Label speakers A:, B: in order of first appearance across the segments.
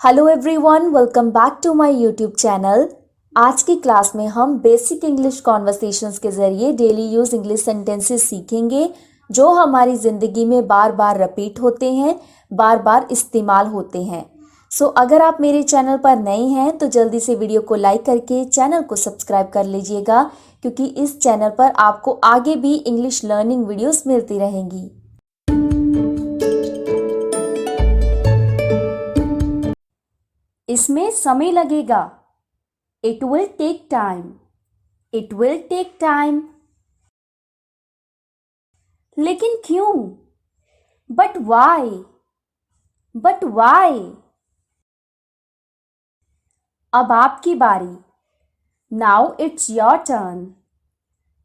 A: Hello everyone, welcome back to my YouTube channel. आज की class में हम बेसिक इंग्लिश कॉन्वर्सेशंस के ज़रिए डेली यूज़ इंग्लिश सेंटेंसेस सीखेंगे जो हमारी ज़िंदगी में बार बार रिपीट होते हैं, बार बार इस्तेमाल होते हैं। सो अगर आप मेरे चैनल पर नए हैं तो जल्दी से वीडियो को लाइक करके चैनल को सब्सक्राइब कर लीजिएगा, क्योंकि इस चैनल पर आपको आगे भी इंग्लिश लर्निंग वीडियोस मिलती रहेंगी। इसमें समय लगेगा। It will take time. It will take time. लेकिन क्यों? But why? But why? अब आपकी बारी। Now it's your turn.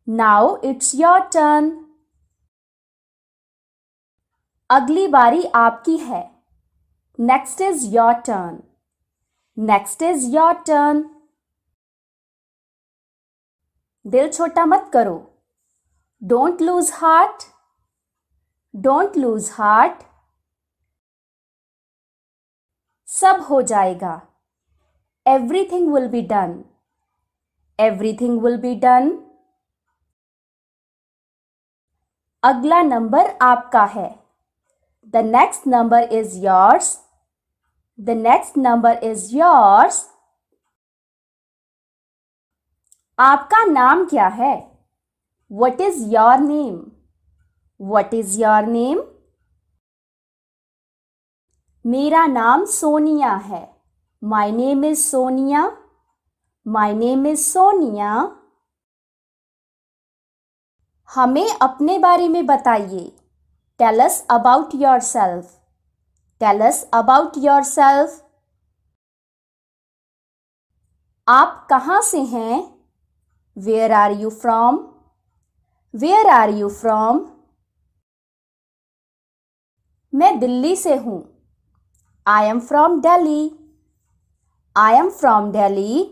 A: Now it's your turn. अगली बारी आपकी है। Next is your turn. Next is your turn. दिल छोटा मत करो। Don't lose heart. Don't lose heart. सब हो जाएगा। Everything will be done. Everything will be done. अगला नंबर आपका है। The next number is yours. The next number is yours. आपका नाम क्या है? What is your name? What is your name? मेरा नाम सोनिया है। My name is Sonia. My name is Sonia. हमें अपने बारे में बताइए। Tell us about yourself. Tell us about yourself. आप कहाँ से हैं? Where are you from? Where are you from? मैं दिल्ली से हूँ। I am from Delhi. I am from Delhi.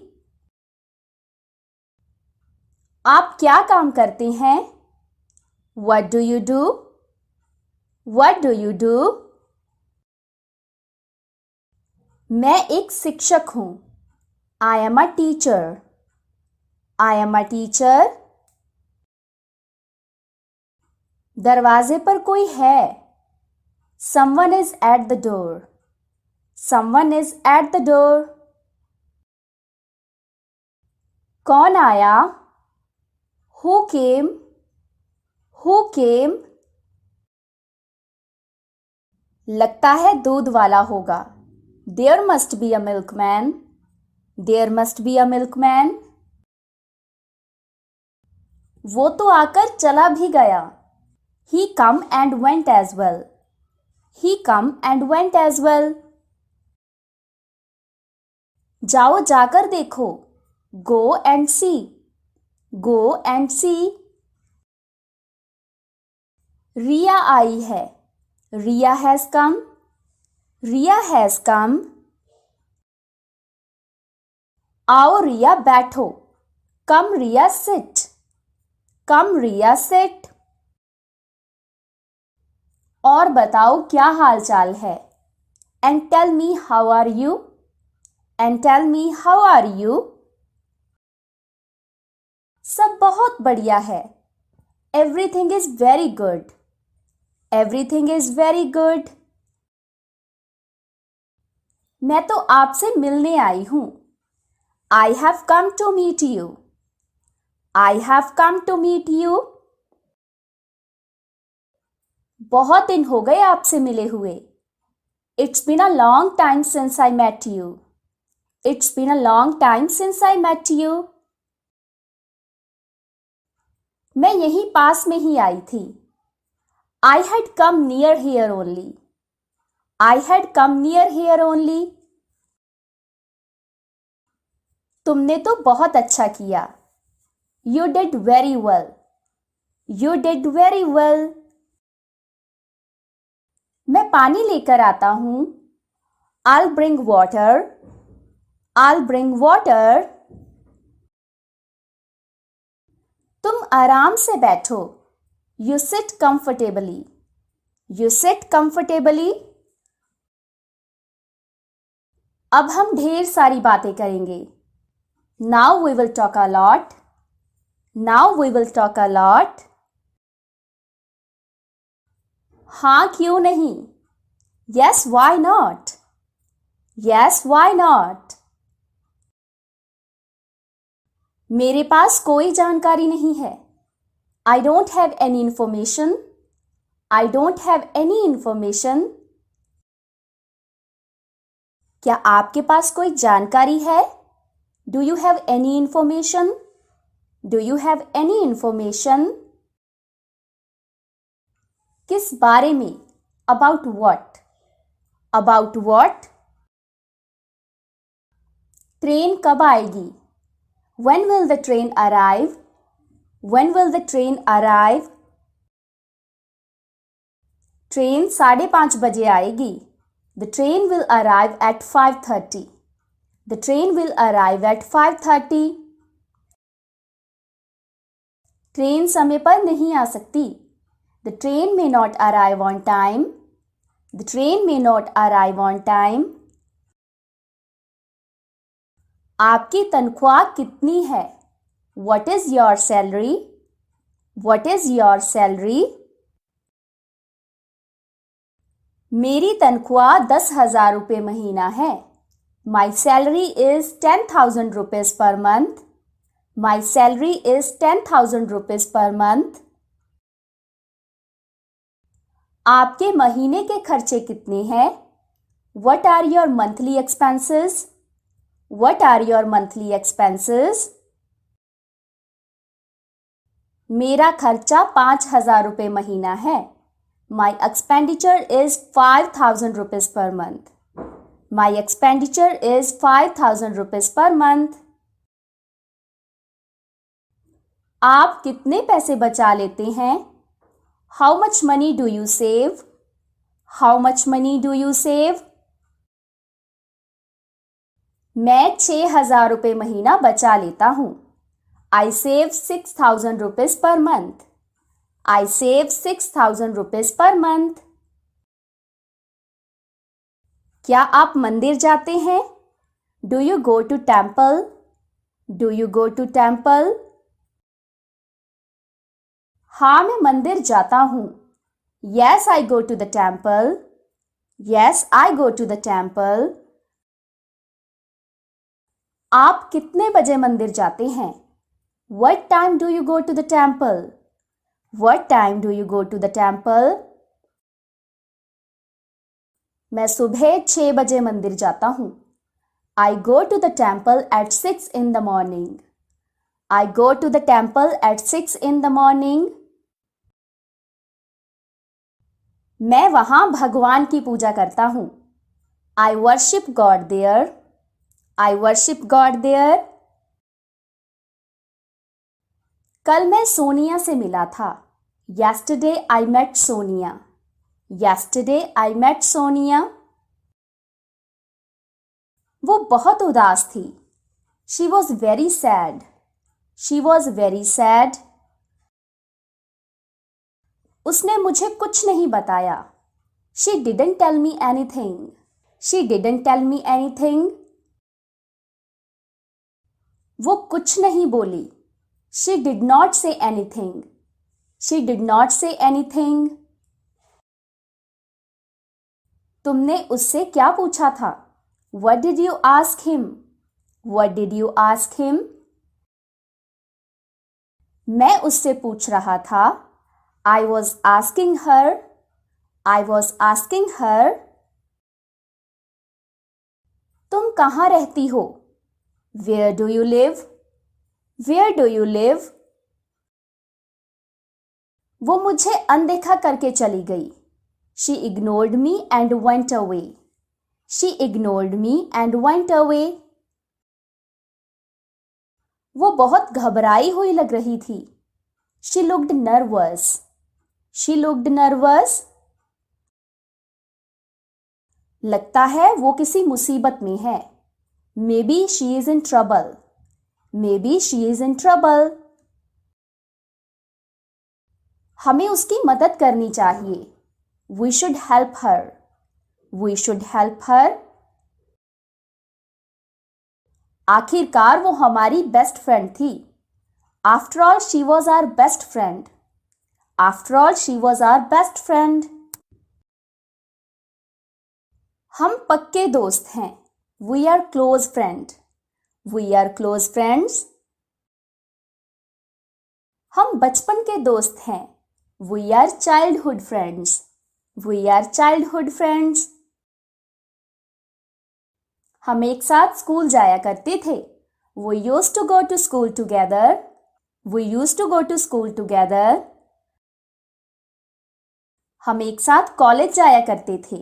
A: आप क्या काम करते हैं? What do you do? What do you do? मैं एक शिक्षक हूँ। I am a teacher. I am a teacher. दरवाजे पर कोई है। Someone is at the door. Someone is at the door. कौन आया? Who came? Who came? लगता है दूध वाला होगा। There must be a milkman. There must be a milkman. वो तो आकर चला भी गया। He come and went as well. He come and went as well. जाओ जाकर देखो। Go and see. Go and see. रिया आई है। Ria has come. Ria has come. आओ रिया बैठो। Come Ria sit. Come Ria sit. और बताओ क्या हाल चाल है? And tell me how are you? And tell me how are you? सब बहुत बढ़िया है। Everything is very good. Everything is very good. मैं तो आपसे मिलने आई हूँ। I have come to meet you. I have come to meet you. बहुत दिन हो गए आपसे मिले हुए। It's been a long time since I met you. It's been a long time since I met you. मैं यहीं पास में ही आई थी। I had come near here only. I had come near here only. तुमने तो बहुत अच्छा किया। You did very well. You did very well. मैं पानी लेकर आता हूँ। I'll bring water. I'll bring water. तुम आराम से बैठो। You sit comfortably. You sit comfortably. अब हम ढेर सारी बातें करेंगे. Now we will talk a lot. Now we will talk a lot. हाँ क्यों नहीं? Yes, why not? Yes, why not? मेरे पास कोई जानकारी नहीं है. I don't have any information. I don't have any information. क्या आपके पास कोई जानकारी है? Do you have any information? Do you have any information? किस बारे में? About what? About what? Train कब आएगी? When will the train arrive? When will the train arrive? Train 5:30 बजे आएगी. The train will arrive at 5:30. The train will arrive at 5:30. Train समय पर नहीं आ सकती. The train may not arrive on time. The train may not arrive on time. आपकी तनख्वाह कितनी है? What is your salary? What is your salary? मेरी तनख्वाह 10,000 रुपये महीना है. My salary is 10,000 rupees per month. My salary is 10,000 rupees per month. आपके महीने के खर्चे कितने हैं? What are your monthly expenses? What are your monthly expenses? मेरा खर्चा 5,000 रुपये महीना है. My expenditure is 5,000 rupees per month. My expenditure is 5,000 rupees per month. आप कितने पैसे बचा लेते हैं? How much money do you save? How much money do you save? मैं 6,000 रुपये महीना बचा लेता हूँ. I save 6,000 rupees per month. I save 6,000 rupees per month. क्या आप मंदिर जाते हैं? Do you go to temple? Do you go to temple? हाँ मैं मंदिर जाता हूँ. Yes, I go to the temple. Yes, I go to the temple. आप कितने बजे मंदिर जाते हैं? What time do you go to the temple? What time do you go to the temple? मैं सुबह 6 बजे मंदिर जाता हूँ. I go to the temple at 6 in the morning. I go to the temple at 6 in the morning. मैं वहाँ भगवान की पूजा करता हूँ. I worship God there. I worship God there. कल मैं सोनिया से मिला था. Yesterday I met Sonia. Yesterday I met Sonia. वो बहुत उदास थी. She was very sad. She was very sad. उसने मुझे कुछ नहीं बताया. She didn't tell me anything. She didn't tell me anything. वो कुछ नहीं बोली. She did not say anything. She did not say anything. तुमने उससे क्या पूछा था? What did you ask him? What did you ask him? मैं उससे पूछ रहा था. I was asking her. I was asking her. तुम कहाँ रहती हो? Where do you live? Where do you live? वो मुझे अनदेखा करके चली गई. She ignored me and went away. She ignored me and went away. वो बहुत घबराई हुई लग रही थी. She looked nervous. She looked nervous. लगता है वो किसी मुसीबत में है. Maybe she is in trouble. Maybe she is in trouble. हमें उसकी मदद करनी चाहिए. We should help her. We should help her. आखिरकार वो हमारी बेस्ट फ्रेंड थी। After all she was our best friend. After all she was our best friend. हम पक्के दोस्त हैं। We are close friend. We are close friends. हम बचपन के दोस्त हैं। We are childhood friends. We are childhood friends. हम एक साथ स्कूल जाया करते थे। We used to go to school together. We used to go to school together. हम एक साथ कॉलेज जाया करते थे।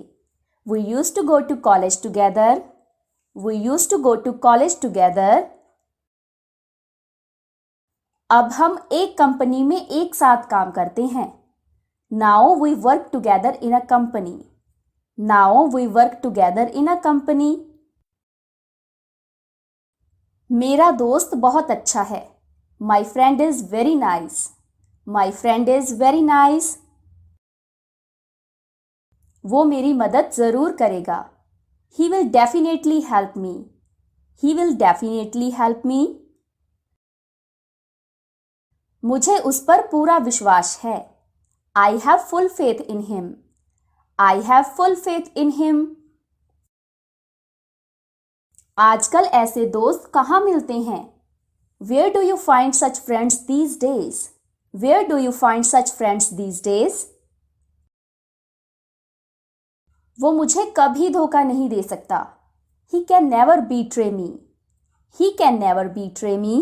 A: We used to go to college together. We used to go to college together. अब हम एक कंपनी में एक साथ काम करते हैं। Now we work together in a company. Now we work together in a company. मेरा दोस्त बहुत अच्छा है। My friend is very nice. My friend is very nice. वो मेरी मदद जरूर करेगा। He will definitely help me. He will definitely help me. मुझे उस पर पूरा विश्वास है। I have full faith in him. I have full faith in him. आजकल ऐसे दोस्त कहाँ मिलते हैं? Where do you find such friends these days? Where do you find such friends these days? वो मुझे कभी धोखा नहीं दे सकता। He can never betray me. He can never betray me.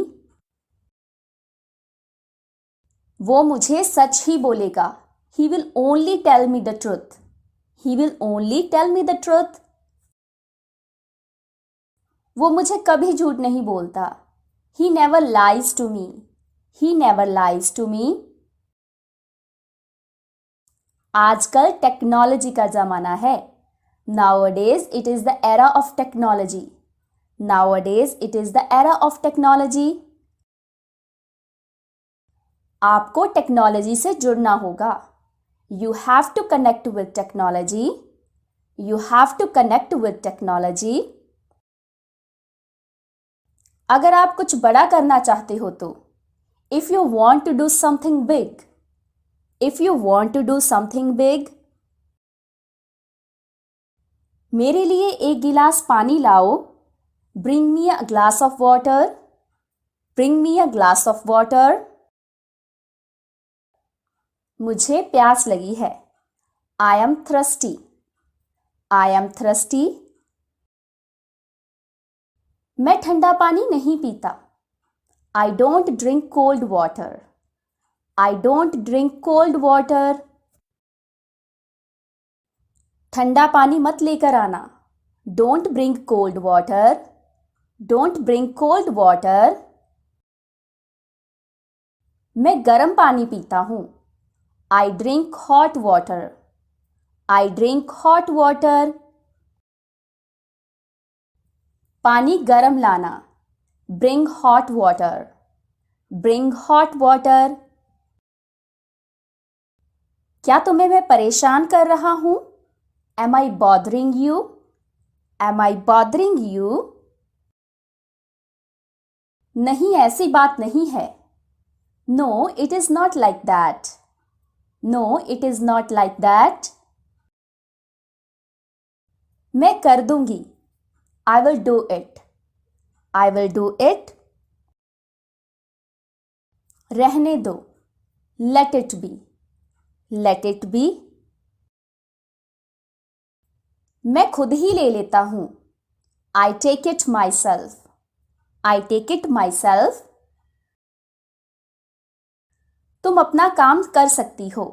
A: वो मुझे सच ही बोलेगा। He will only tell me the truth. He will only tell me the truth. वो मुझे कभी झूठ नहीं बोलता। He never lies to me. He never lies to me. आजकल टेक्नोलॉजी का जमाना है। Nowadays it is the era of technology. Nowadays it is the era of technology. आपको टेक्नोलॉजी से जुड़ना होगा। You have to connect with technology. You have to connect with technology. अगर आप कुछ बड़ा करना चाहते हो तो If you want to do something big. If you want to do something big. मेरे लिए एक गिलास पानी लाओ। Bring me a glass of water. Bring me a glass of water. मुझे प्यास लगी है। I am thirsty. I am thirsty. मैं ठंडा पानी नहीं पीता। I don't drink cold water. I don't drink cold water. ठंडा पानी मत लेकर आना। Don't bring cold water. Don't bring cold water. मैं गर्म पानी पीता हूँ। I drink hot water. I drink hot water. पानी गर्म लाना। Bring hot water. Bring hot water. क्या तुम्हें मैं परेशान कर रहा हूँ? Am I bothering you? Am I bothering you? नहीं, ऐसी बात नहीं है। No, it is not like that. No, it is not like that. मैं कर दूंगी। I will do it. I will do it. रहने दो। Let it be. Let it be. मैं खुद ही ले लेता हूँ। I take it myself. I take it myself. तुम अपना काम कर सकती हो।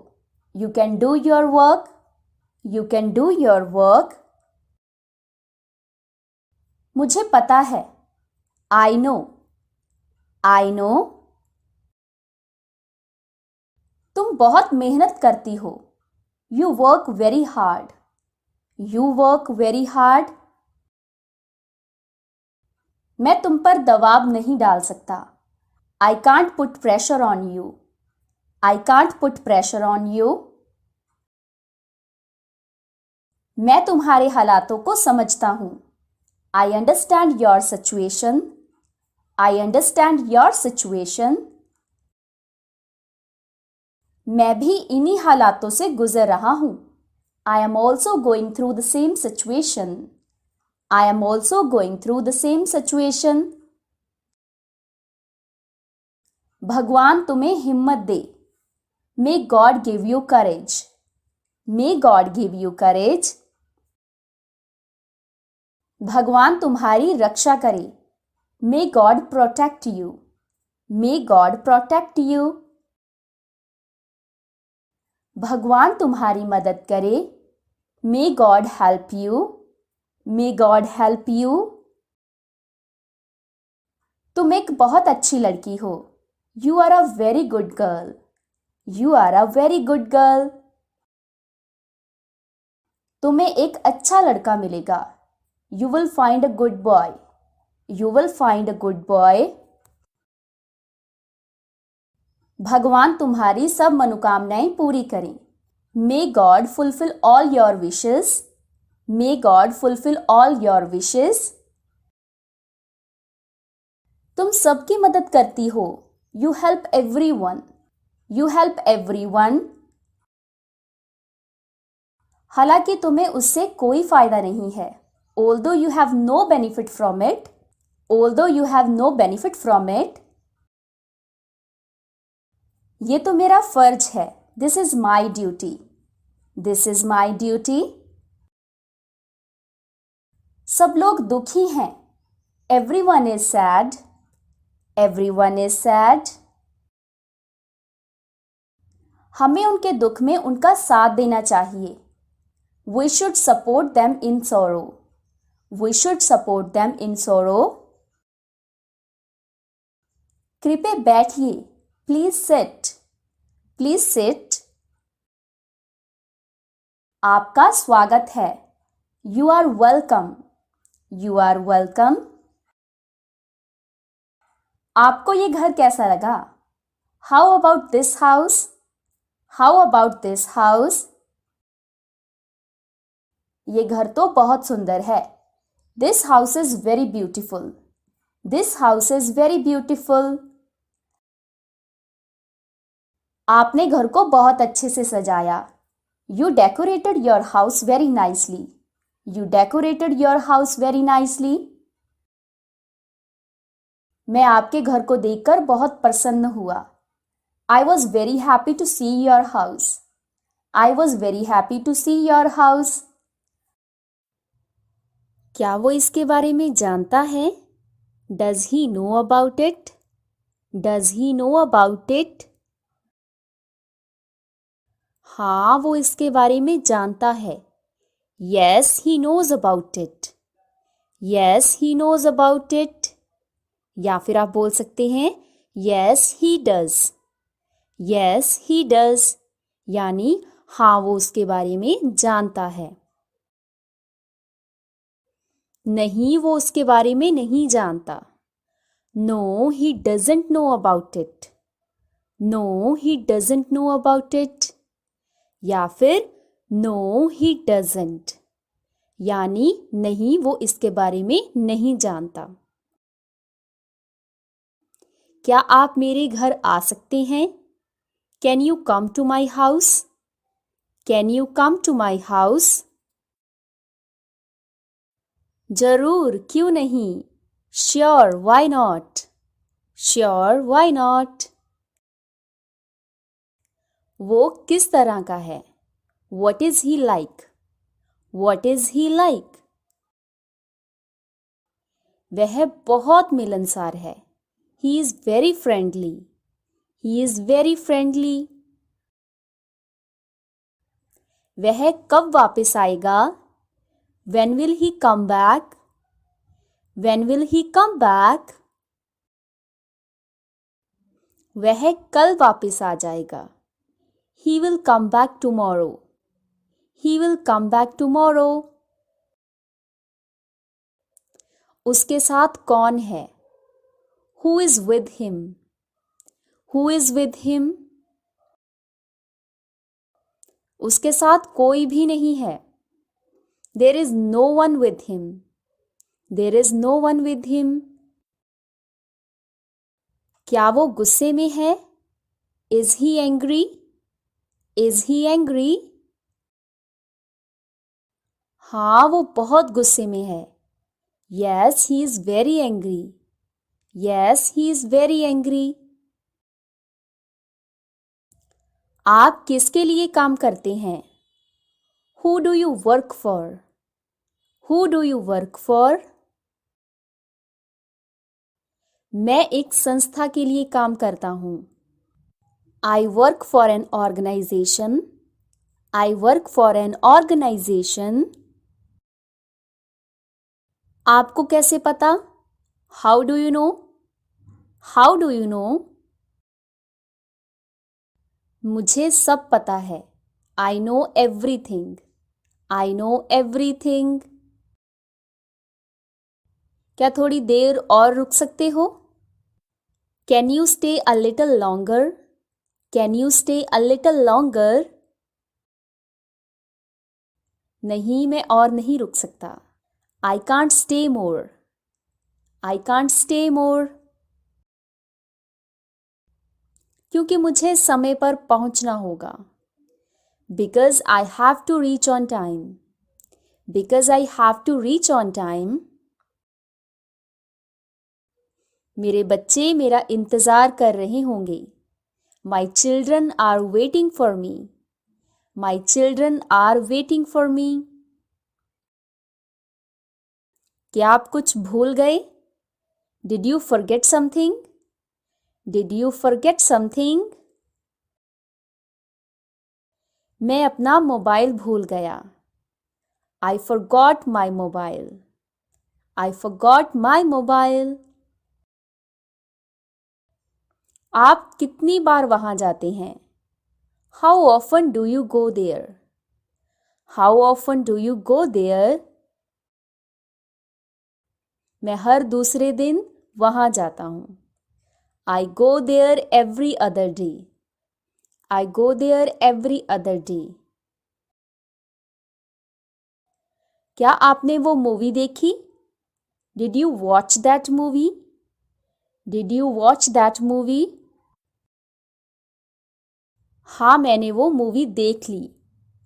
A: You can do your work. You can do your work. मुझे पता है। I know. I know. तुम बहुत मेहनत करती हो। You work very hard. You work very hard. मैं तुम पर दबाव नहीं डाल सकता। I can't put pressure on you. I can't put pressure on you. मैं तुम्हारे हालातों को समझता हूँ। I understand your situation. I understand your situation. मैं भी इन्हीं हालातों से गुजर रहा हूं. I am also going through the same situation. I am also going through the same situation. भगवान तुम्हें हिम्मत दे. May God give you courage. May God give you courage. भगवान तुम्हारी रक्षा करे. May God protect you. May God protect you. भगवान तुम्हारी मदद करे. May God help you. May God help you. तुम एक बहुत अच्छी लड़की हो. You are a very good girl. You are a very good girl. तुम्हें एक अच्छा लड़का मिलेगा. You will find a good boy. You will find a good boy. भगवान तुम्हारी सब मनोकामनाएं पूरी करें. May God fulfill all your wishes. May God fulfill all your wishes. तुम सबकी मदद करती हो. You help everyone. You help everyone. हालांकि तुम्हें उससे कोई फायदा नहीं है. Although you have no benefit from it. Although you have no benefit from it. ये तो मेरा फर्ज है. This is my duty. This is my duty. सब लोग दुखी हैं. Everyone is sad. Everyone is sad. हमें उनके दुख में उनका साथ देना चाहिए. We should support them in sorrow. We should support them in sorrow. कृपया बैठिए. Please sit. Please sit. आपका स्वागत है. You are welcome. You are welcome. आपको ये घर कैसा लगा? How about this house? How about this house? ये घर तो बहुत सुंदर है. This house is very beautiful. This house is very beautiful. आपने घर को बहुत अच्छे से सजाया. You decorated your house very nicely. You decorated your house very nicely. मैं आपके घर को देखकर बहुत प्रसन्न हुआ. I was very happy to see your house. I was very happy to see your house. क्या वो इसके बारे में जानता है? Does he know about it? Does he know about it? हाँ, वो इसके बारे में जानता है. Yes, he knows about it. Yes, he knows about it. या फिर आप बोल सकते हैं Yes, he does. Yes, he does. यानी हाँ, वो उसके बारे में जानता है. नहीं, वो उसके बारे में नहीं जानता. No, he doesn't know about it. No, he doesn't know about it. या फिर No, he doesn't. यानी नहीं, वो इसके बारे में नहीं जानता. क्या आप मेरे घर आ सकते हैं? Can you come to my house? Can you come to my house? जरूर, क्यों नहीं? Sure, why not? Sure, why not? वो किस तरह का है? What is he like? What is he like? वह बहुत मिलनसार है. He is very friendly. He is very friendly. वह कब वापस आएगा? When will he come back? When will he come back? वह कल वापस आ जाएगा. He will come back tomorrow. He will come back tomorrow. उसके साथ कौन है? Who is with him? Who is with him? उसके साथ कोई भी नहीं है. There is no one with him. There is no one with him. क्या वो गुस्से में है? Is he angry? Is he angry? हाँ, वो बहुत गुस्से में है. Yes, he is very angry. Yes, he is very angry. आप किसके लिए काम करते हैं? Who do you work for? Who do you work for? मैं एक संस्था के लिए काम करता हूँ. I work for an organization. I work for an organization. आपको कैसे पता? How do you know? How do you know? मुझे सब पता है. I know everything. I know everything. क्या थोड़ी देर और रुक सकते हो? Can you stay a little longer? Can you stay a little longer? नहीं, मैं और नहीं रुक सकता. I can't stay more. I can't stay more. क्योंकि मुझे समय पर पहुंचना होगा. Because I have to reach on time. Because I have to reach on time. मेरे बच्चे मेरा इंतज़ार कर रहे होंगे. My children are waiting for me. My children are waiting for me. क्या आप कुछ भूल गए? Did you forget something? Did you forget something? मैं अपना मोबाइल भूल गया. I forgot my mobile. I forgot my mobile. आप कितनी बार वहां जाते हैं? How often do you go there? How often do you go there? मैं हर दूसरे दिन वहां जाता हूं. I go there every other day. I go there every other day. क्या आपने वो मूवी देखी? Did you watch that movie? Did you watch that movie? हाँ, मैंने वो मूवी देख ली.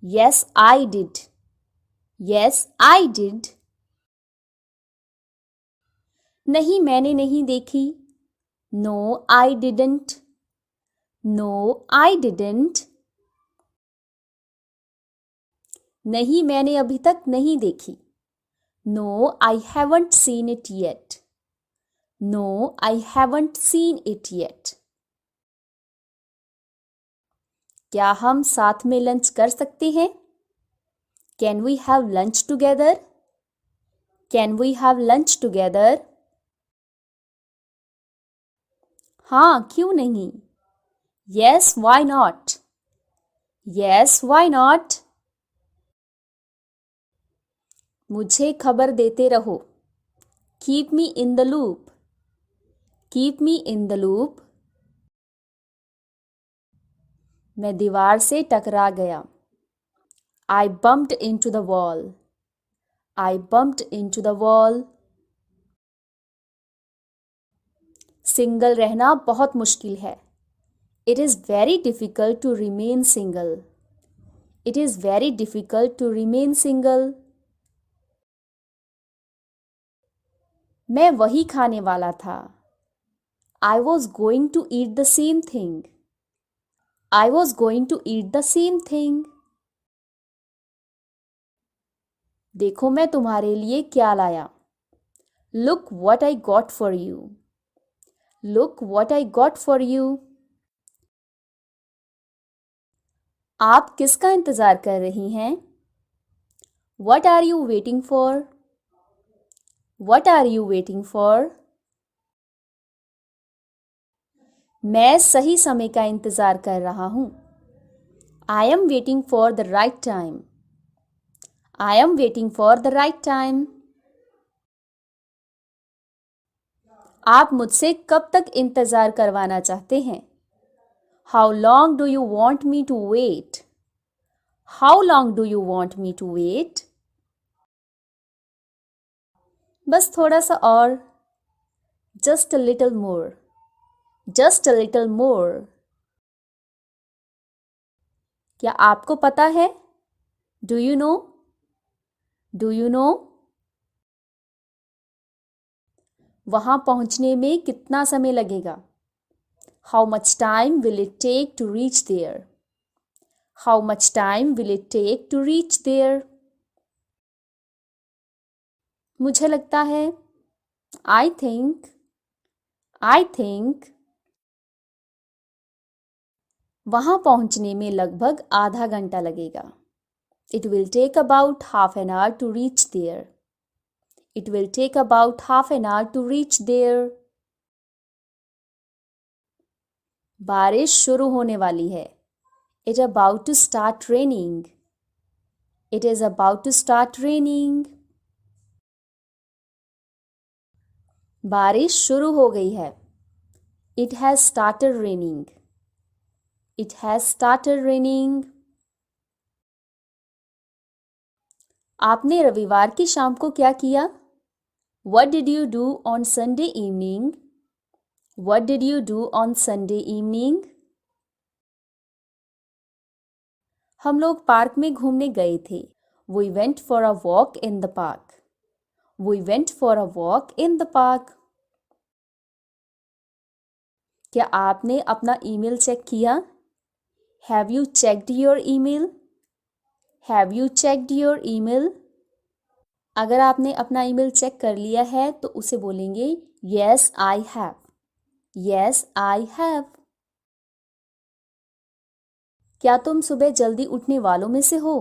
A: Yes, I did. Yes, I did. नहीं, मैंने नहीं देखी. No, I didn't. No, I didn't. नहीं, मैंने अभी तक नहीं देखी. No, I haven't seen it yet. No, I haven't seen it yet. क्या हम साथ में लंच कर सकते हैं? Can we have lunch together? Can we have lunch together? हाँ, क्यों नहीं? Yes, why not? Yes, why not? मुझे खबर देते रहो. Keep me in the loop. Keep me in the loop. मैं दीवार से टकरा गया. I bumped into the wall. I bumped into the wall. Single रहना बहुत मुश्किल है. It is very difficult to remain single. It is very difficult to remain single. मैं वही खाने वाला था. I was going to eat the same thing. I was going to eat the same thing. देखो मैं तुम्हारे लिए क्या लाया. Look what I got for you. Look what I got for you. आप किसका इंतज़ार कर रही हैं? What are you waiting for? What are you waiting for? मैं सही समय का इंतज़ार कर रहा हूँ. I am waiting for the right time. I am waiting for the right time. आप मुझसे कब तक इंतज़ार करवाना चाहते हैं? How long do you want me to wait? How long do you want me to wait? बस थोड़ा सा और. Just a little more. Just a little more. क्या आपको पता है? Do you know? Do you know? वहां पहुंचने में कितना समय लगेगा? How much time will it take to reach there? How much time will it take to reach there? मुझे लगता है. I think. I think. वहां पहुंचने में लगभग आधा घंटा लगेगा. It will take about half an hour to reach there. It will take about half an hour to reach there. बारिश शुरू होने वाली है. It about to start raining. It is about to start raining. बारिश शुरू हो गई है. It has started raining. It has started raining. आपने रविवार की शाम को क्या किया? What did you do on Sunday evening? What did you do on Sunday evening? हम लोग पार्क में घूमने गए थे. We went for a walk in the park. We went for a walk in the park. क्या आपने अपना email check किया? Have you checked your email? Have you checked your email? अगर आपने अपना ईमेल चेक कर लिया है तो उसे बोलेंगे Yes, I have. Yes, I have. क्या तुम सुबह जल्दी उठने वालों में से हो?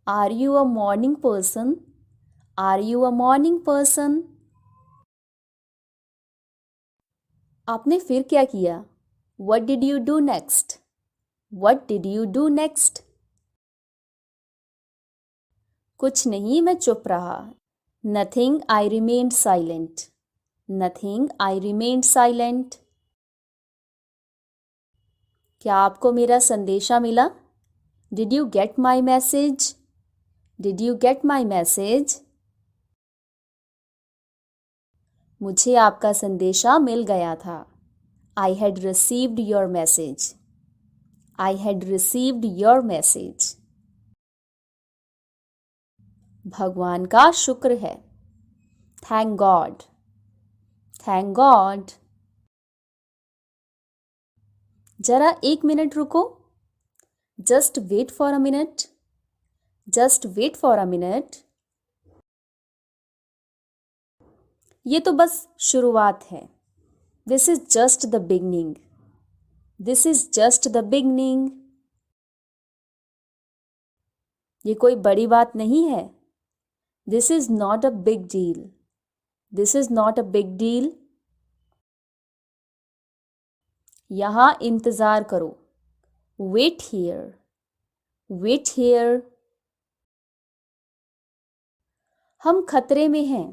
A: Are you a morning person? Are you a morning person? आपने फिर क्या किया? What did you do next? What did you do next? कुछ नहीं, मैं चुप रहा. Nothing, I remained silent. Nothing, I remained silent. क्या आपको मेरा संदेशा मिला? Did you get my message? Did you get my message? मुझे आपका संदेशा मिल गया था. I had received your message. I had received your message. भगवान का शुक्र है. Thank God. Thank God. जरा 1 मिनट रुको. Just wait for a minute. Just wait for a minute. ये तो बस शुरुआत है. This is just the beginning. This is just the beginning. ये कोई बड़ी बात नहीं है. This is not a big deal. This is not a big deal. यहाँ इंतज़ार करो. Wait here. Wait here. हम खतरे में हैं.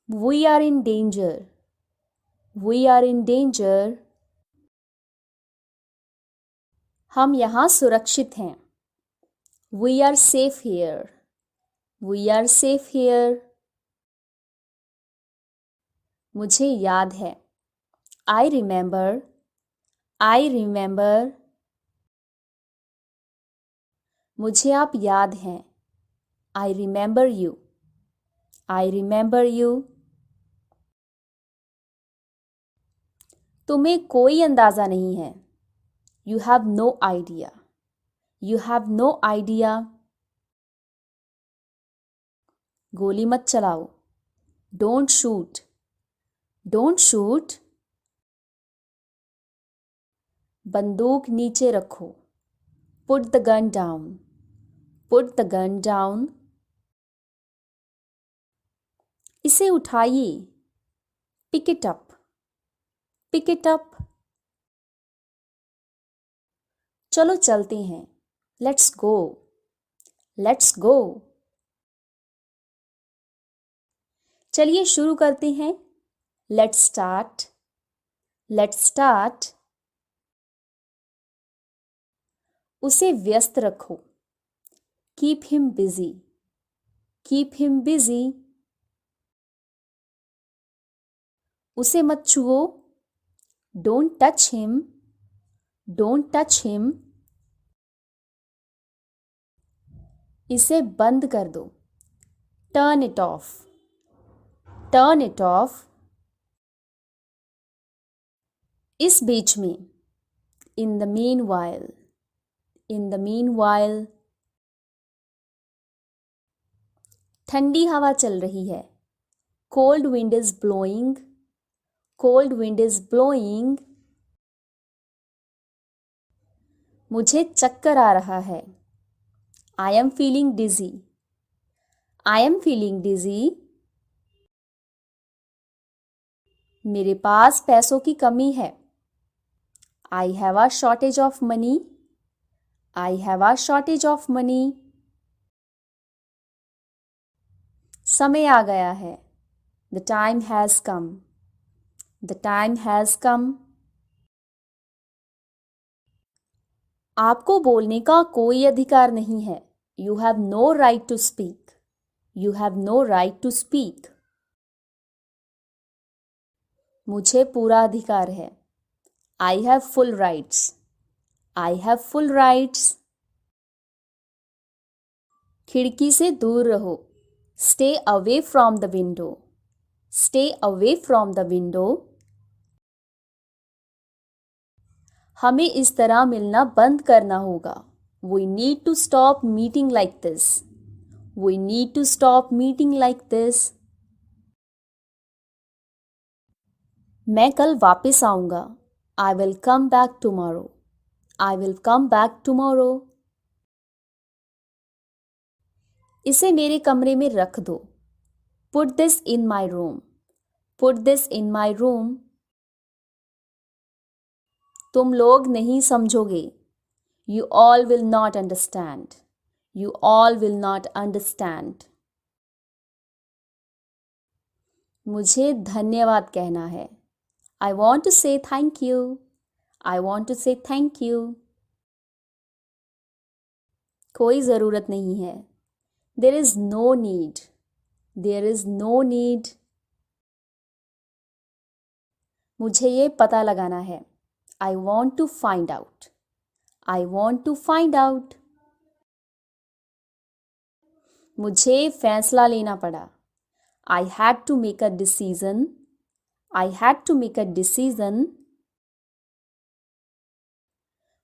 A: We are in danger. We are in danger. हम यहाँ सुरक्षित हैं. We are safe here. We are safe here. मुझे याद है. I remember. I remember. मुझे आप याद हैं. I remember you. I remember you. तुम्हें कोई अंदाज़ा नहीं है. You have no idea. You have no idea. गोली मत चलाओ. Don't shoot. Don't shoot. बंदूक नीचे रखो. Put the gun down. Put the gun down. इसे उठाइए. Pick it up. Pick it up. चलो चलते हैं. Let's go. Let's go. चलिए शुरू करते हैं. Let's start. Let's start. उसे व्यस्त रखो. Keep him busy. Keep him busy. उसे मत छुओ. Don't touch him, don't touch him. इसे बंद कर दो, turn it off, turn it off. इस बीच में, in the meanwhile, in the meanwhile. ठंडी हवा चल रही है, cold wind is blowing, cold wind is blowing. मुझे चक्कर आ रहा है, I am feeling dizzy, I am feeling dizzy. मेरे पास पैसों की कमी है, I have a shortage of money, I have a shortage of money. समय आ गया है, the time has come, the time has come. आपको बोलने का कोई अधिकार नहीं है, you have no right to speak, you have no right to speak. मुझे पूरा अधिकार है, I have full rights, I have full rights. खिड़की से दूर रहो, stay away from the window, stay away from the window. हमें इस तरह मिलना बंद करना होगा, we need to stop meeting like this, we need to stop meeting like this. मैं कल वापस आऊंगा, I will come back tomorrow, I will come back tomorrow. इसे मेरे कमरे में रख दो, put this in my room, put this in my room. तुम लोग नहीं समझोगे, you all will not understand, you all will not understand. मुझे धन्यवाद कहना है, I want to say thank you, I want to say thank you. कोई ज़रूरत नहीं है, there is no need, there is no need. मुझे ये पता लगाना है, I want to find out, I want to find out. मुझे फैसला लेना पड़ा, I had to make a decision, I had to make a decision.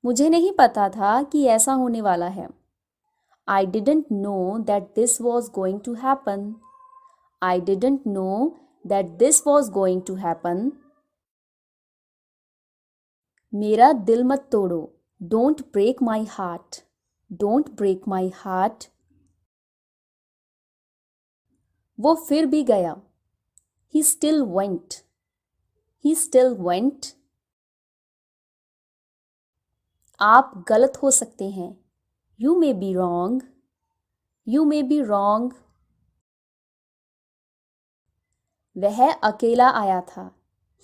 A: मुझे नहीं पता था कि ऐसा होने वाला है, I didn't know that this was going to happen, I didn't know that this was going to happen. मेरा दिल मत तोड़ो, don't break my heart, don't break my heart. वो फिर भी गया, he still went, he still went. आप गलत हो सकते हैं, you may be wrong, you may be wrong. वह अकेला आया था,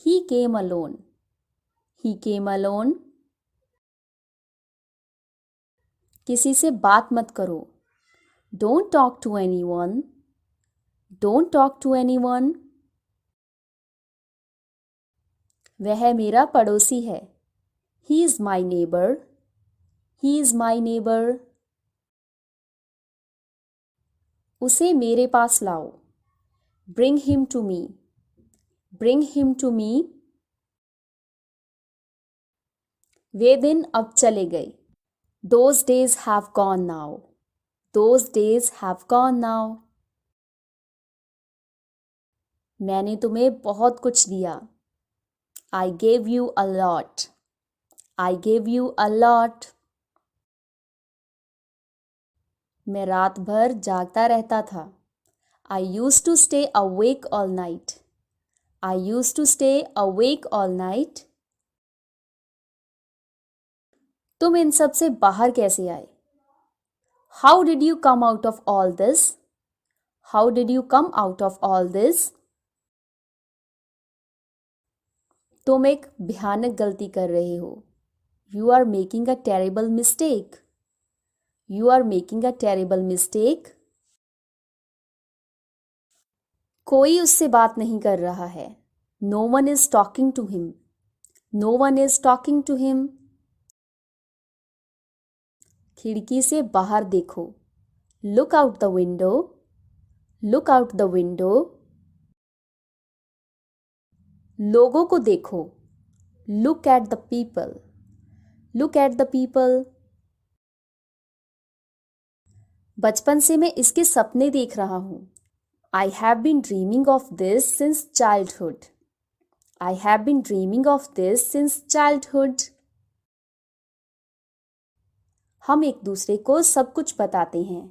A: ही केम अलोन, ही केम अलोन। किसी से बात मत करो, don't talk to anyone, don't talk to anyone. वह मेरा पड़ोसी है, he is my neighbour, he is my neighbour. उसे मेरे पास लाओ, bring him to me, bring him to me. वे दिन अब चले गए, those days have gone now, those days have gone now. मैंने तुम्हें बहुत कुछ दिया, I gave you a lot, I gave you a lot. मैं रात भर जागता रहता था, I use to stay awake all night, I use to stay awake all night. तुम इन सब से बाहर कैसे आए, how did you come out of all this, how did you come out of all this. तुम एक भयानक गलती कर रहे हो, you are making a terrible mistake, you are making a terrible mistake. कोई उससे बात नहीं कर रहा है, no one is talking to him, No one is talking to him. खिड़की से बाहर देखो. Look out the window. Look out the window. लोगों को देखो. Look at the people. Look at the people. बचपन से मैं इसके सपने देख रहा हूँ. I have been dreaming of this since childhood. I have been dreaming of this since childhood. हम एक दूसरे को सब कुछ बताते हैं.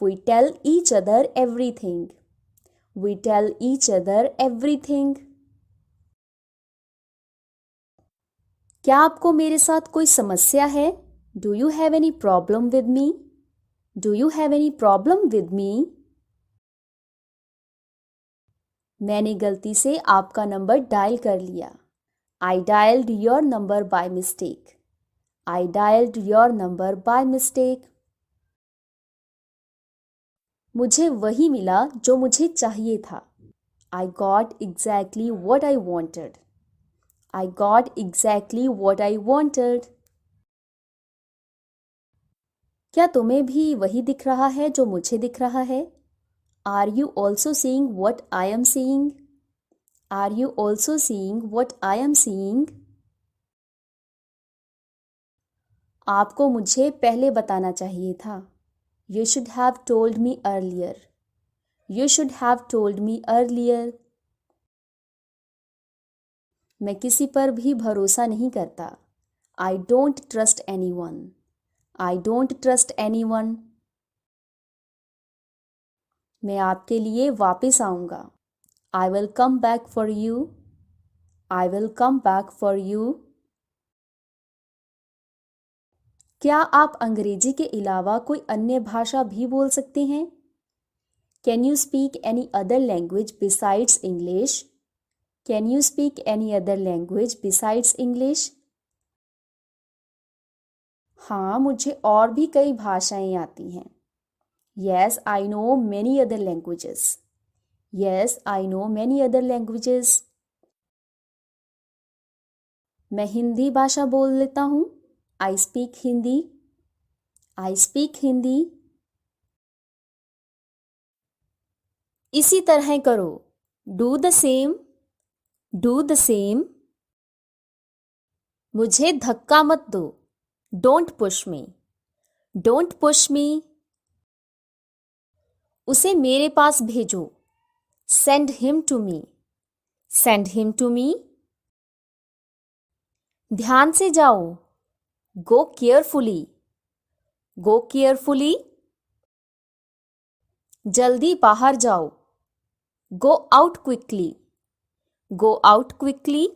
A: We tell each other everything. We tell each other everything. क्या आपको मेरे साथ कोई समस्या है? Do you have any problem with me? Do you have any problem with me? मैंने गलती से आपका नंबर डायल कर लिया. I dialed your number by mistake. I dialed your number by mistake. मुझे वही मिला जो मुझे चाहिए था. I got exactly what I wanted. I got exactly what I wanted. क्या तुम्हें भी वही दिख रहा है जो मुझे दिख रहा है? Are you also seeing what I am seeing? Are you also seeing what I am seeing? आपको मुझे पहले बताना चाहिए था. You should have told me earlier. You should have told me earlier. मैं किसी पर भी भरोसा नहीं करता. I don't trust anyone. I don't trust anyone. मैं आपके लिए वापस आऊँगा. I will come back for you. I will come back for you. क्या आप अंग्रेजी के अलावा कोई अन्य भाषा भी बोल सकते हैं? Can you speak any other language besides English? Can you speak any other language besides English? हाँ, मुझे और भी कई भाषाएं आती हैं. Yes, I know many other languages. Yes, I know many other languages. मैं हिंदी भाषा बोल लेता हूँ. I speak Hindi. I speak Hindi. इसी तरह करो. Do the same. Do the same. मुझे धक्का मत दो. Don't push me. Don't push me. उसे मेरे पास भेजो. Send him to me. Send him to me. ध्यान से जाओ. Go carefully. Go carefully. जल्दी बाहर जाओ. Go out quickly. Go out quickly.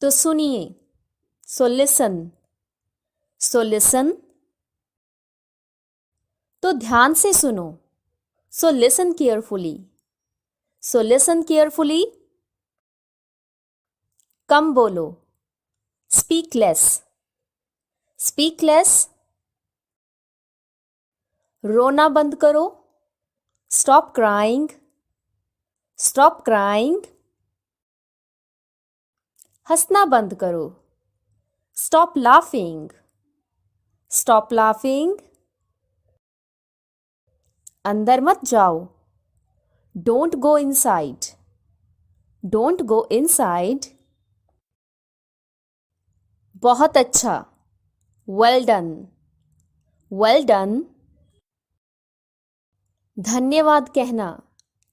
A: तो सुनिए. So listen. So listen. तो ध्यान से सुनो. So listen carefully. So listen carefully. कम बोलो. Speak less. Speak less. रोना बंद करो. Stop crying. Stop crying. हंसना बंद करो. Stop laughing. Stop laughing. अंदर मत जाओ. Don't go inside. Don't go inside. बहुत अच्छा. Well done. Well done. धन्यवाद कहना.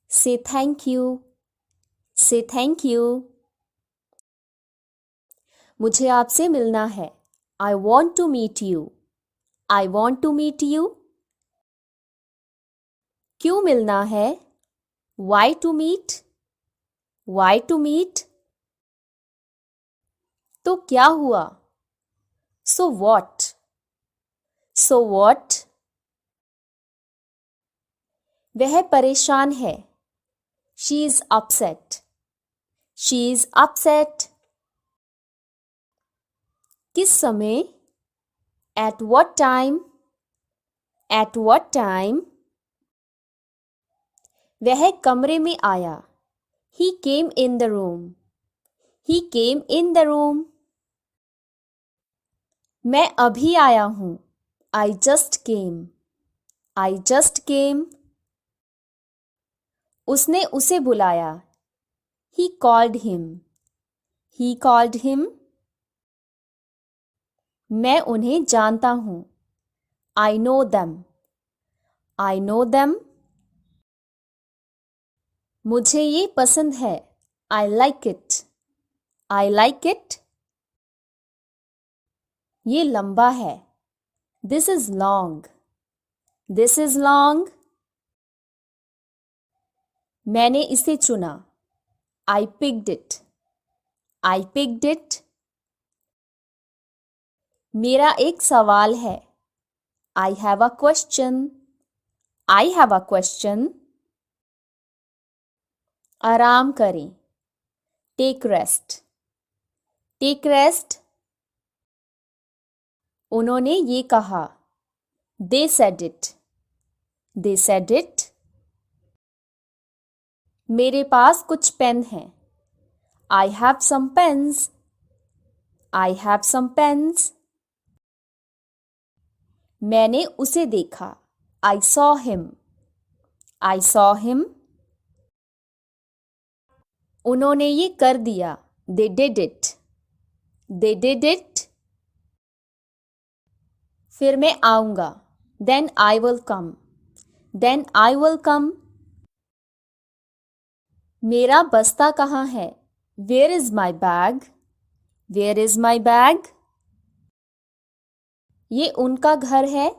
A: Say thank you. Say thank you. मुझे आपसे मिलना है. I want to meet you. I want to meet you. क्यों मिलना है? Why to meet? Why to meet? तो क्या हुआ? So what? So what? वह परेशान है. She is upset. She is upset. किस समय? At what time? At what time? वह कमरे में आया. He came in the room. He came in the room. मैं अभी आया हूँ. I just came. I just came. उसने उसे बुलाया. He called him. He called him. मैं उन्हें जानता हूँ. I know them. I know them. मुझे ये पसंद है. I like it. I like it. ये लंबा है. This is long. This is long. मैंने इसे चुना. I picked it. I picked it. मेरा एक सवाल है. I have a question. I have a question. आराम करें. Take rest. Take rest. उन्होंने ये कहा. They said it. They said it. मेरे पास कुछ पेन हैं. I have some pens. I have some pens. मैंने उसे देखा. I saw him. I saw him. उन्होंने ये कर दिया. They did it. They did it. फिर मैं आऊँगा. Then I will come. Then I will come. मेरा बस्ता कहाँ है? Where is my bag? Where is my bag? ये उनका घर है.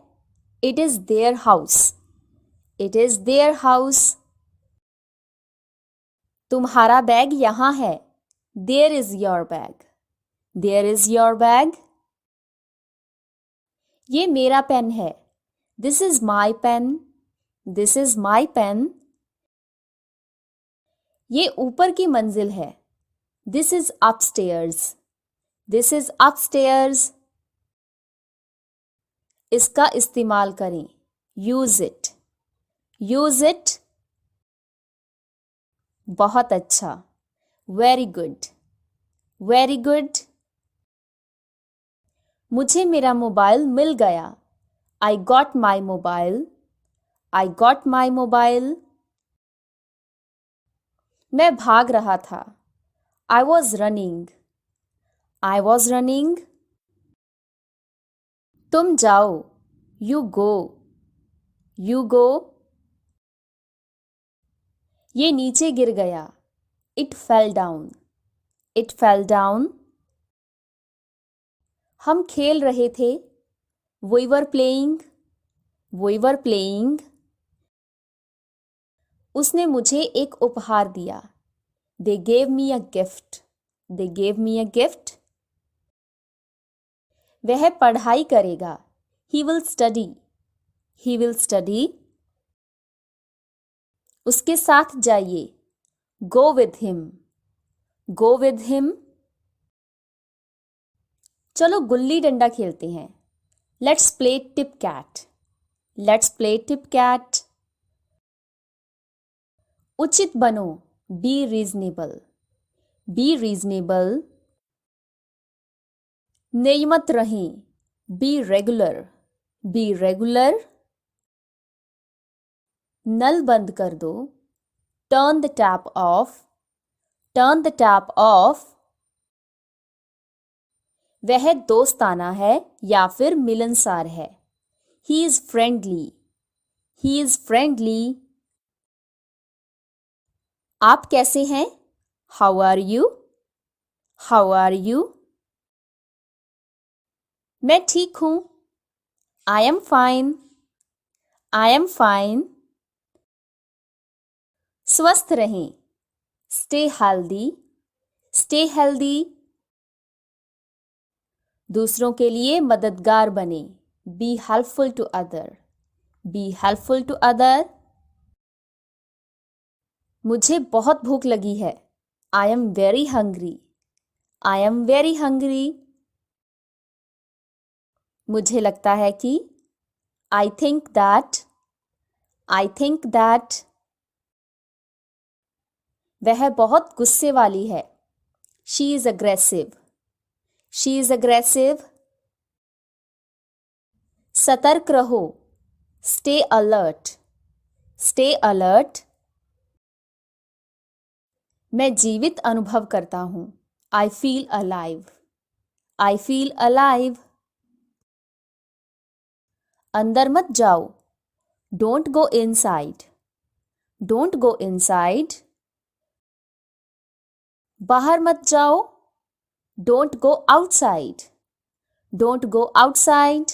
A: It is their house. It is their house. तुम्हारा बैग यहाँ है. There is your bag. There is your bag. ये मेरा पेन है. This is my pen. This is my pen. ये ऊपर की मंजिल है. This is upstairs. This is upstairs. इसका इस्तेमाल करें. Use it. Use it. बहुत अच्छा. Very good. Very good. मुझे मेरा मोबाइल मिल गया. I got my mobile. I got my mobile. मैं भाग रहा था. I was running. I was running. तुम जाओ. You go. You go. ये नीचे गिर गया. It fell down. It fell down. हम खेल रहे थे. We were playing. We were playing. उसने मुझे एक उपहार दिया. They gave me a gift. They gave me a gift. वह पढ़ाई करेगा. He will study. He will study. उसके साथ जाइए. Go with him. Go with him. चलो गुल्ली डंडा खेलते हैं. Let's play tip cat. Let's play tip cat. उचित बनो. Be reasonable. Be reasonable. नियमित रहें. Be regular. Be regular. नल बंद कर दो. Turn the tap off. Turn the tap off. वह दोस्ताना है या फिर मिलनसार है. He is friendly. He is friendly. आप कैसे हैं? How are you? How are you? मैं ठीक हूँ. I am fine. I am fine. स्वस्थ रहें. Stay healthy. Stay healthy. दूसरों के लिए मददगार बने. Be helpful to other. Be helpful to other. मुझे बहुत भूख लगी है. I am very hungry. I am very hungry. मुझे लगता है कि. I think that. I think that. वह बहुत गुस्से वाली है. She is aggressive. She is aggressive. सतर्क रहो. Stay alert. Stay alert. मैं जीवित अनुभव करता हूँ. I feel alive. I feel alive. अंदर मत जाओ. Don't go inside. Don't go inside. बाहर मत जाओ. Don't go outside. Don't go outside.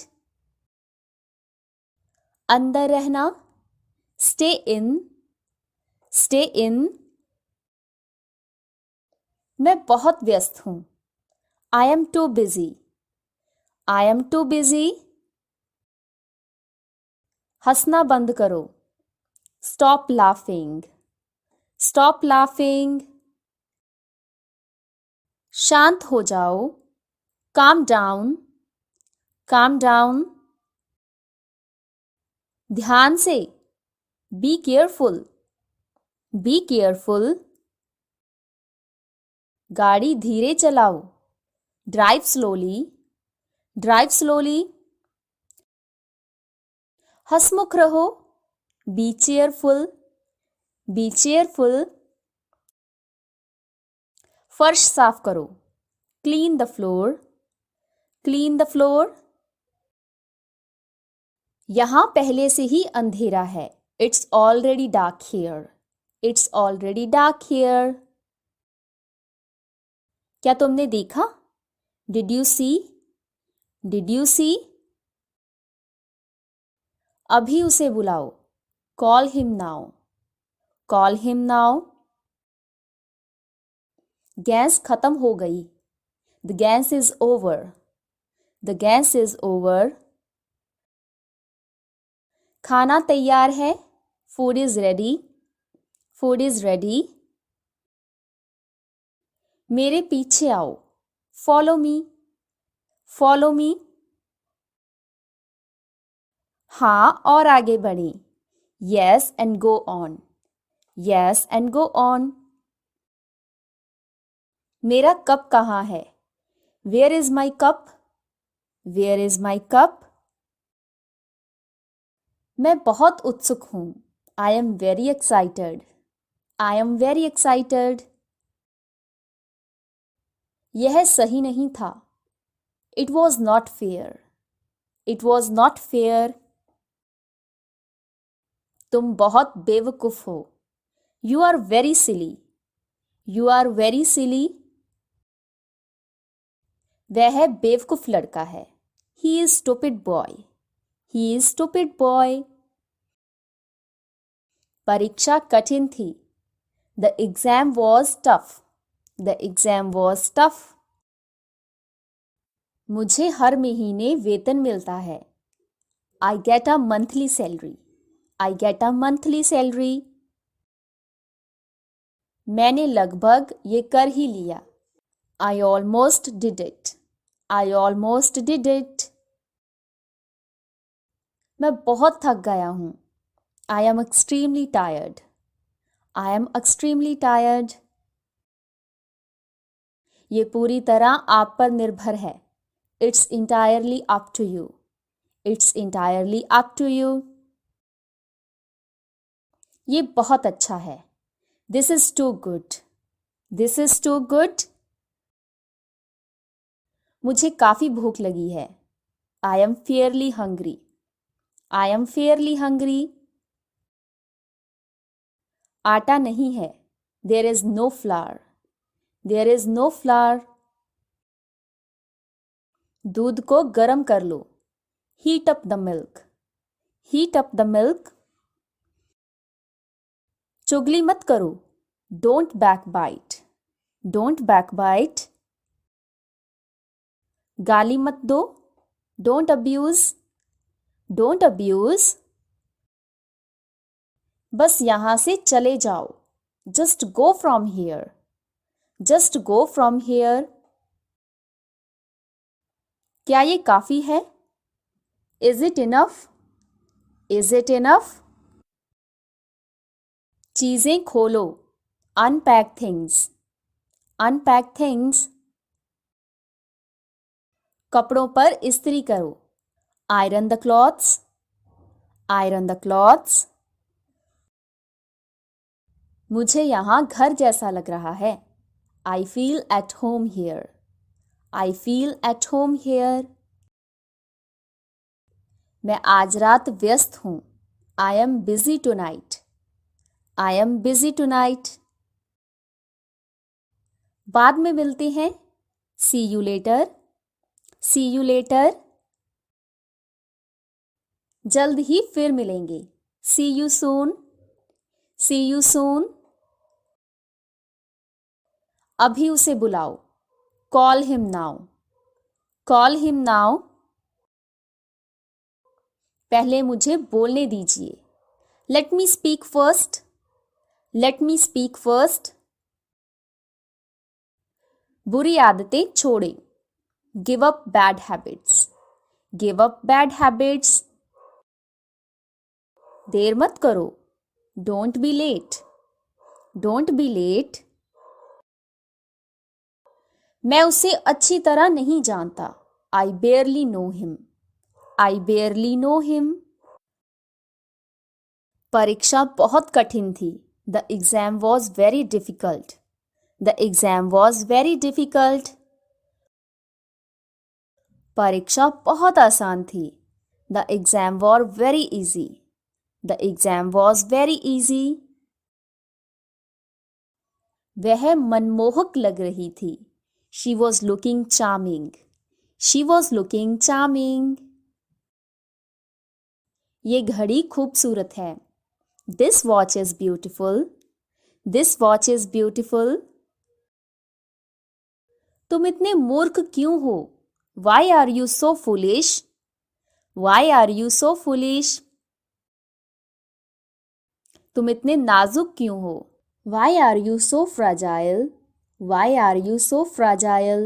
A: अंदर रहना. Stay in. Stay in. मैं बहुत व्यस्त हूँ. I am too busy. I am too busy. हंसना बंद करो. Stop laughing. Stop laughing. शांत हो जाओ. Calm down. Calm down. ध्यान से. Be careful. Be careful. गाड़ी धीरे चलाओ. Drive slowly. Drive slowly. हंसमुख रहो. Be cheerful. Be cheerful. फर्श साफ करो. Clean the floor. Clean the floor. यहाँ पहले से ही अंधेरा है. It's already dark here. It's already dark here. क्या तुमने देखा? Did you see? Did you see? अभी उसे बुलाओ. Call him now. Call him now. Gas खत्म हो गई. The gas is over. The gas is over. खाना तैयार है. Food is ready. Food is ready. मेरे पीछे आओ. Follow me. Follow me. हाँ और आगे बढ़ें. Yes and go on. Yes and go on. मेरा कप कहाँ है? Where is my cup? Where is my cup? मैं बहुत उत्सुक हूँ. I am very excited. I am very excited. यह सही नहीं था. It was not fair. It was not fair. तुम बहुत बेवकूफ हो. You are very silly. You are very silly. वह बेवकूफ लड़का है. He is stupid boy. He is stupid boy. परीक्षा कठिन थी. The exam was tough. The exam was tough. मुझे हर महीने वेतन मिलता है. I get a monthly salary. I get a monthly salary. मैंने लगभग ये कर ही लिया. I almost did it. I almost did it. मैं बहुत थक गया हूँ. I am extremely tired. I am extremely tired. ये पूरी तरह आप पर निर्भर है. It's entirely up to you. It's entirely up to you. ये बहुत अच्छा है. This is too good. This is too good. मुझे काफी भूख लगी है. I am fairly hungry. I am fairly hungry. आटा नहीं है. There is no flour. There is no flour. दूध को गर्म कर लो. Heat up the milk. Heat up the milk. चुगली मत करो. Don't backbite. Don't backbite. गाली मत दो. Don't abuse. Don't abuse. बस यहाँ से चले जाओ. Just go from here. Just go from here. क्या ये काफी है? Is it enough? Is it enough? चीजें खोलो. Unpack things. unpack things, कपड़ों पर इस्त्री करो, iron the clothes, iron the clothes, मुझे यहाँ घर जैसा लग रहा है, I feel at home here, I feel at home here, मैं आज रात व्यस्त हूँ, I am busy tonight, I am busy tonight, बाद में मिलते हैं, see you later, see you later, जल्द ही फिर मिलेंगे, see you soon, see you soon, अभी उसे बुलाओ, call him now, call him now, पहले मुझे बोलने दीजिए, let me speak first, let me speak first, बुरी आदतें छोड़ें, give up bad habits, give up bad habits, देर मत करो, don't be late, don't be late, मैं उसे अच्छी तरह नहीं जानता, I barely know him, I barely know him, परीक्षा बहुत कठिन थी, the exam was very difficult, the exam was very difficult, परीक्षा बहुत आसान थी, the exam was very easy, the exam was very easy, वह मनमोहक लग रही थी, she was looking charming, she was looking charming, ये घड़ी खूबसूरत है, this watch is beautiful, this watch is beautiful, तुम इतने मूर्ख क्यों हो, why are you so foolish, why are you so foolish, तुम इतने नाजुक क्यों हो, why are you so fragile, why are you so fragile,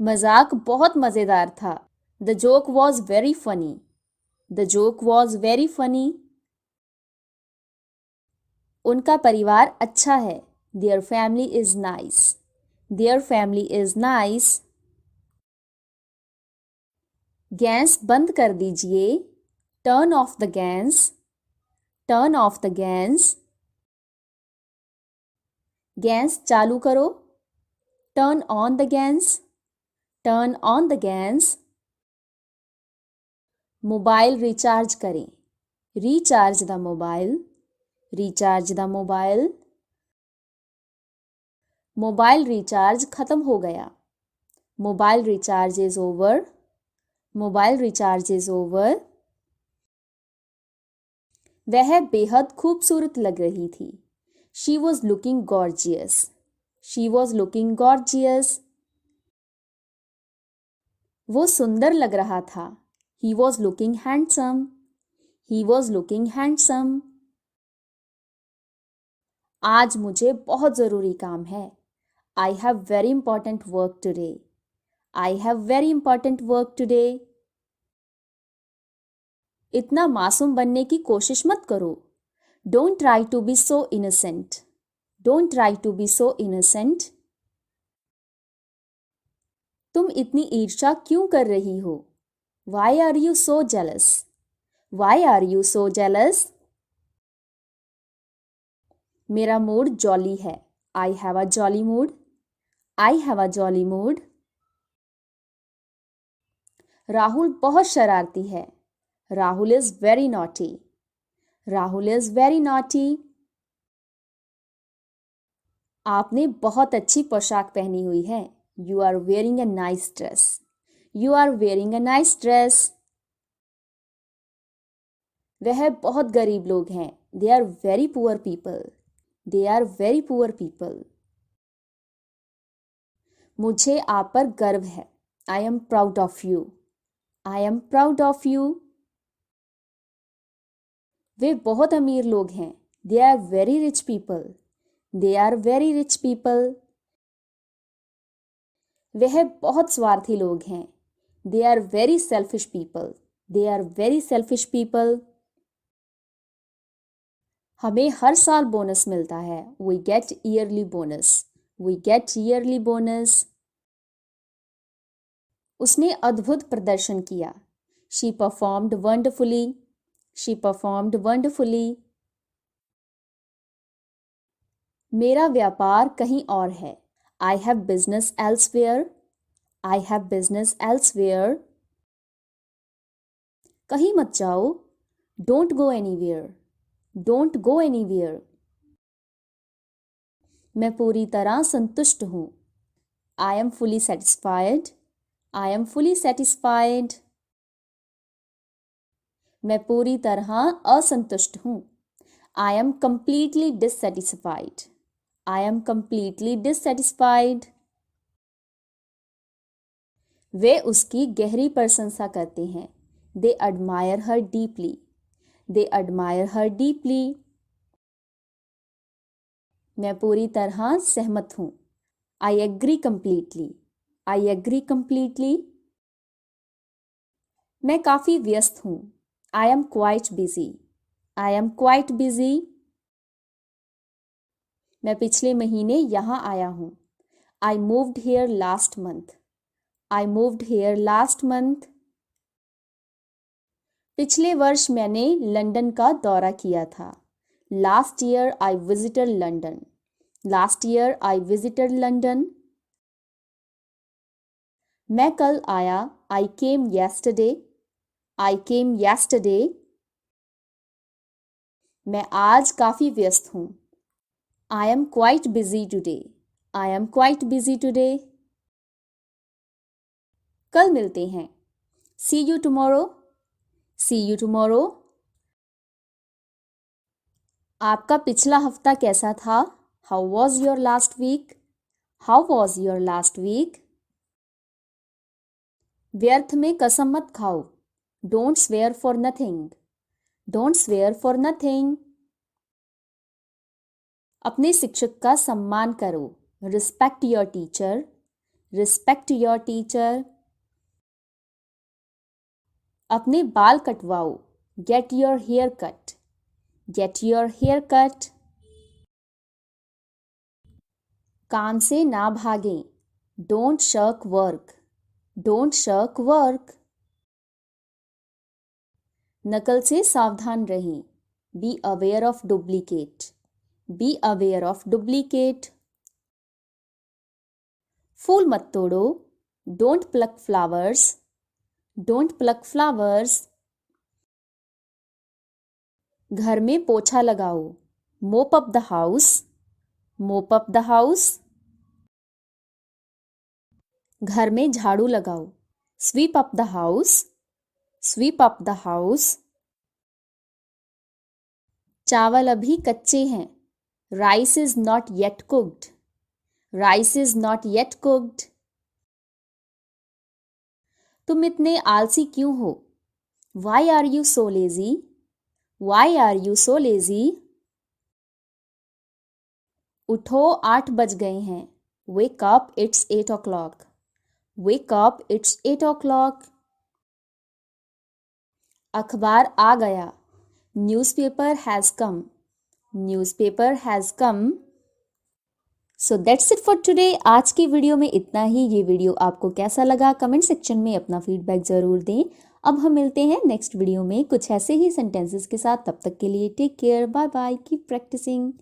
A: मजाक बहुत मजेदार था, the joke was very funny, the joke was very funny, उनका परिवार अच्छा है, their family is nice, their family is nice, gas बंद कर दीजिए, turn off the gas, turn off the gas, gas चालू करो, turn on the gas, turn on the gas, mobile recharge करें, recharge the mobile, recharge the mobile, mobile recharge खत्म हो गया, mobile recharge is over, mobile recharge is over, वह बेहद खूबसूरत लग रही थी, she was looking gorgeous, she was looking gorgeous, वो सुंदर लग रहा था, he was looking handsome, he was looking handsome, आज मुझे बहुत ज़रूरी काम है, I have very important work today, I have very important work today, इतना मासूम बनने की कोशिश मत करो, don't try to be so innocent, don't try to be so innocent, तुम इतनी ईर्ष्या क्यों कर रही हो, why are you so jealous, why are you so jealous, मेरा मूड जॉली है, I have a jolly mood, I have a jolly mood, Rahul बहुत शरारती है, Rahul is very naughty, Rahul is very naughty, आपने बहुत अच्छी पोशाक पहनी हुई है, you are wearing a nice dress, you are wearing a nice dress, वह बहुत गरीब लोग हैं, they are very poor people, they are very poor people, मुझे आप पर गर्व है, I am proud of you, I am proud of you, वे बहुत अमीर लोग हैं, they are very rich people, they are very rich people, वह बहुत स्वार्थी लोग हैं, they are very selfish people, they are very selfish people, हमें हर साल बोनस मिलता है। We get yearly bonus. We get yearly bonus. उसने अद्भुत प्रदर्शन किया। She performed wonderfully. She performed wonderfully. मेरा व्यापार कहीं और है। I have business elsewhere. I have business elsewhere. कहीं मत जाओ। Don't go anywhere. Don't go anywhere. मैं पूरी तरह संतुष्ट हूँ। I am fully satisfied. I am fully satisfied. मैं पूरी तरह असंतुष्ट हूँ। I am completely dissatisfied. I am completely dissatisfied. वे उसकी गहरी प्रशंसा करते हैं। They admire her deeply. They admire her deeply. मैं पूरी तरह सहमत हूँ। I agree completely. I agree completely. मैं काफ़ी व्यस्त हूँ। I am quite busy. I am quite busy. मैं पिछले महीने यहाँ आया हूँ। I moved here last month. I moved here last month. पिछले वर्ष मैंने लंदन का दौरा किया था। Last year I visited London. Last year I visited London. मैं कल आया। I came yesterday. I came yesterday. मैं आज काफ़ी व्यस्त हूँ। I am quite busy today. I am quite busy today. कल मिलते हैं। See you tomorrow. See you tomorrow. आपका पिछला हफ्ता कैसा था? How was your last week? How was your last week? व्यर्थ में कसम मत खाओ। Don't swear for nothing. Don't swear for nothing. अपने शिक्षक का सम्मान करो। Respect your teacher. Respect your teacher. अपने बाल कटवाओ। Get your hair cut. Get your hair cut. काम से ना भागें। Don't shirk work. Don't shirk work. नकल से सावधान रहें। Be aware of duplicate. Be aware of duplicate. फूल मत तोड़ो। Don't pluck flowers. Don't pluck flowers. घर में पोछा लगाओ। Mop up the house. Mop up the house. घर में झाड़ू लगाओ। Sweep up the house. Sweep up the house. चावल अभी कच्चे हैं। Rice is not yet cooked. Rice is not yet cooked. तुम इतने आलसी क्यों हो? Why are you so lazy? Why are you so lazy? उठो 8 बज गए हैं। Wake up it's 8 o'clock। Wake up it's 8 o'clock। अखबार आ गया। Newspaper has come. Newspaper has come. So that's it for today. आज की वीडियो में इतना ही। ये वीडियो आपको कैसा लगा कमेंट सेक्शन में अपना फीडबैक ज़रूर दें। अब हम मिलते हैं नेक्स्ट वीडियो में कुछ ऐसे ही सेंटेंसेस के साथ। तब तक के लिए take care. Bye bye. Keep practising.